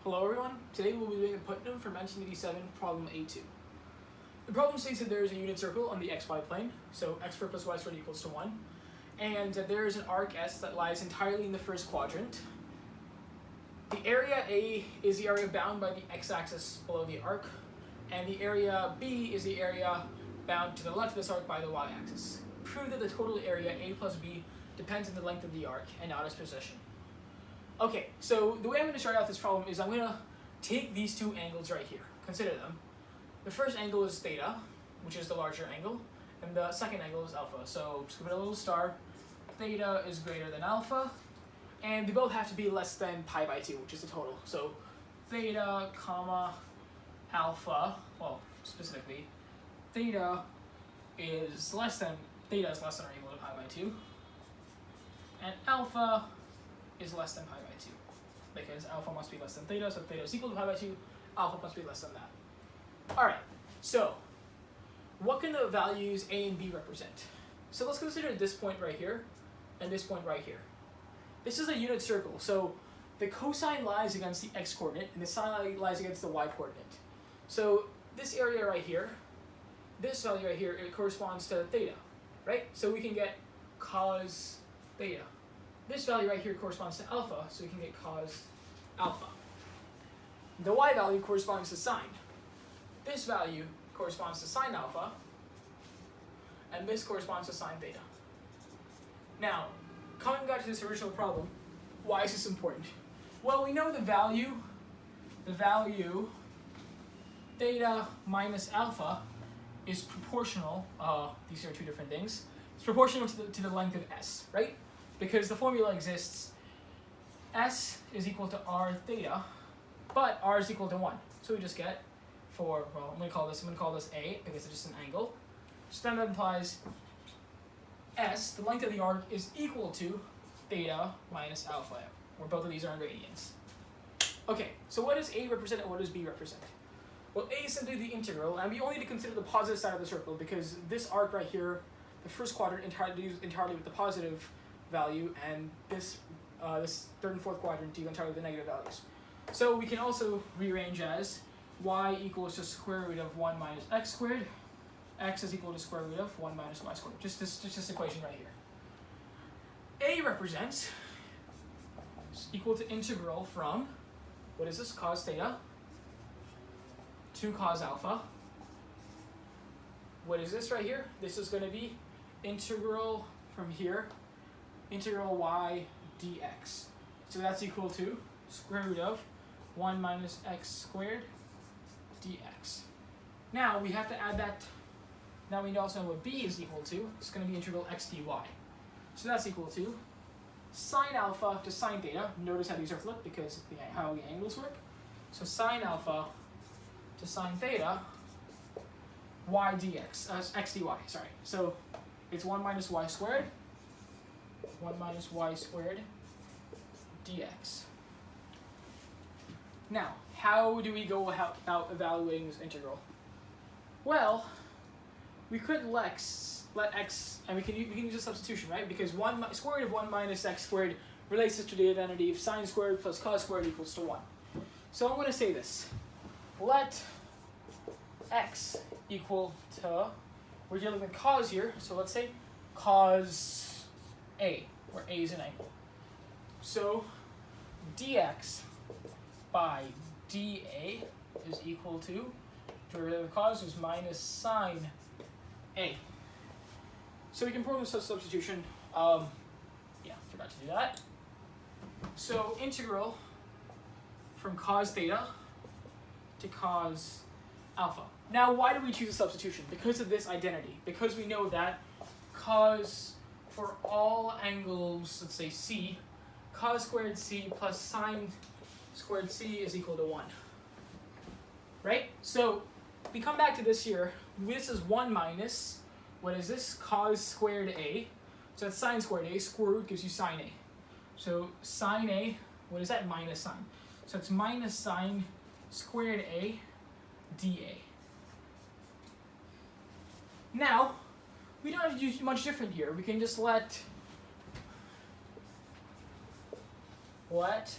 Hello everyone, today we'll be doing a Putnam from 1987, problem A2. The problem states that there is a unit circle on the xy plane, so x squared plus y squared equals to 1, and that there is an arc S that lies entirely in the first quadrant. The area A is the area bound by the x-axis below the arc, and the area B is the area bound to the left of this arc by the y-axis. Prove that the total area A plus B depends on the length of the arc and not its position. Okay, so the way I'm going to start out this problem is I'm going to take these two angles right here. Consider them. The first angle is theta, which is the larger angle, and the second angle is alpha. So just give it a little star. Theta is greater than alpha, and they both have to be less than pi by 2, which is the total. So theta, comma, alpha, well, specifically, theta is less than or equal to pi by 2, and alpha is less than pi by 2, because alpha must be less than theta, so theta is equal to pi by 2, alpha must be less than that. Alright, so what can the values A and B represent? So let's consider this point right here, and this point right here. This is a unit circle, so the cosine lies against the x-coordinate, and the sine lies against the y-coordinate. So this area right here, this value right here, it corresponds to theta, right? So we can get cos theta. This value right here corresponds to alpha, so we can get cos alpha. The y value corresponds to sine. This value corresponds to sine alpha, and this corresponds to sine theta. Now, coming back to this original problem, why is this important? Well, we know the value theta minus alpha is proportional, these are two different things, it's proportional to the length of S, right? Because the formula exists, S is equal to R theta, but R is equal to 1. So we just get, I'm going to call this A, because it's just an angle. So then that implies S, the length of the arc, is equal to theta minus alpha, where both of these are in radians. Okay, so what does A represent and what does B represent? Well, A is simply the integral, and we only need to consider the positive side of the circle, because this arc right here, the first quadrant entirely with the positive value, and this third and fourth quadrant deal entirely with the negative values. So we can also rearrange as y equals to square root of 1 minus x squared, x is equal to square root of 1 minus y squared. Just this equation right here. A represents equal to integral from, what is this, cos theta to cos alpha. What is this right here? This is going to be integral from here, integral y dx. So that's equal to square root of 1 minus x squared dx. Now we have to add that. Now we also know what b is equal to. It's going to be integral x dy. So that's equal to sine alpha to sine theta. Notice how these are flipped because of how the angles work. So sine alpha to sine theta y dx, x dy, sorry. So it's 1 minus y squared, 1 minus y squared dx. Now, how do we go about evaluating this integral? Well, we could let x, and we can use a substitution, right? Because square root of 1 minus x squared relates us to the identity of sine squared plus cos squared equals to 1. So I'm going to say this. Let x equal to, we're dealing with cos here, so let's say cos A, where A is an angle. So dx by dA is equal to, derivative of cos is minus sine A. So we can perform a substitution. Forgot to do that. So integral from cos theta to cos alpha. Now, why do we choose a substitution? Because of this identity. Because we know that cos for all angles, let's say C, cos squared C plus sine squared C is equal to 1. Right? So we come back to this here. This is 1 minus, what is this? Cos squared A. So that's sine squared A. Square root gives you sine A. So sine A, what is that? Minus sine. So it's minus sine squared A dA. Now, we don't have to do much different here. We can just let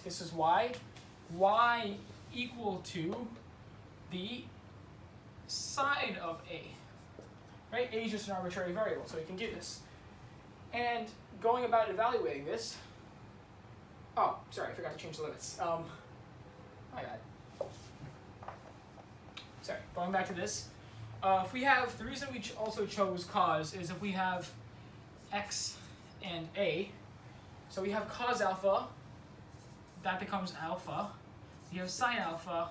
this is y equal to the sine of A. Right? A is just an arbitrary variable, so we can do this. And going about evaluating this, oh, sorry, I forgot to change the limits. My bad. Sorry, going back to this. If we have, the reason we also chose cos is if we have x and A, so we have cos alpha, that becomes alpha. You have sine alpha,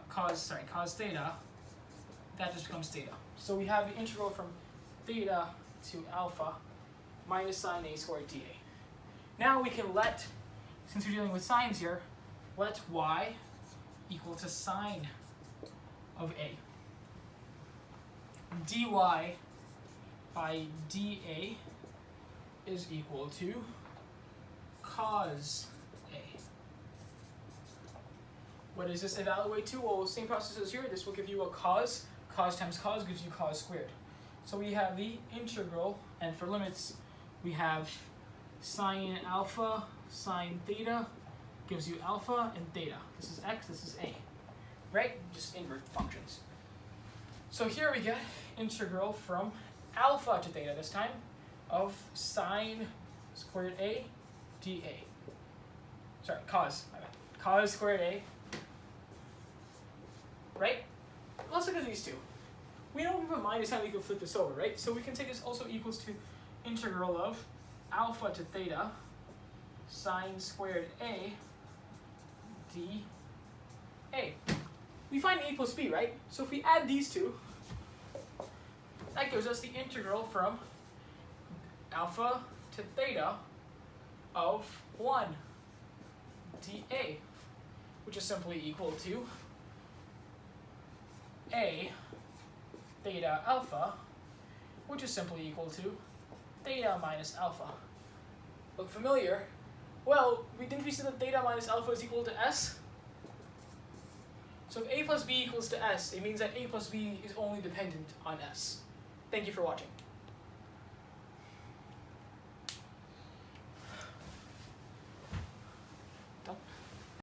cos theta, that just becomes theta. So we have the integral from theta to alpha minus sine A squared dA. Now we can let, since we're dealing with sines here, let y equal to sine of A. dy by dA is equal to cos A. What does this evaluate to? Well, same process as here. This will give you a cos. Cos times cos gives you cos squared. So we have the integral, and for limits, we have sine alpha, sine theta, gives you alpha and theta. This is x, this is A. Right? Just invert functions. So here we get integral from alpha to theta this time of sine squared A dA. Sorry, cos. My bad. Cos squared A. Right? Let's look at these two. We know we have a minus sign, we can flip this over, right? So we can say this also equals to integral of alpha to theta sine squared A dA. We find A plus B, right? So if we add these two, that gives us the integral from alpha to theta of 1 dA, which is simply equal to A theta alpha, which is simply equal to theta minus alpha. Look familiar? Well, didn't we see that theta minus alpha is equal to S? So if A plus B equals to S, it means that A plus B is only dependent on S. Thank you for watching.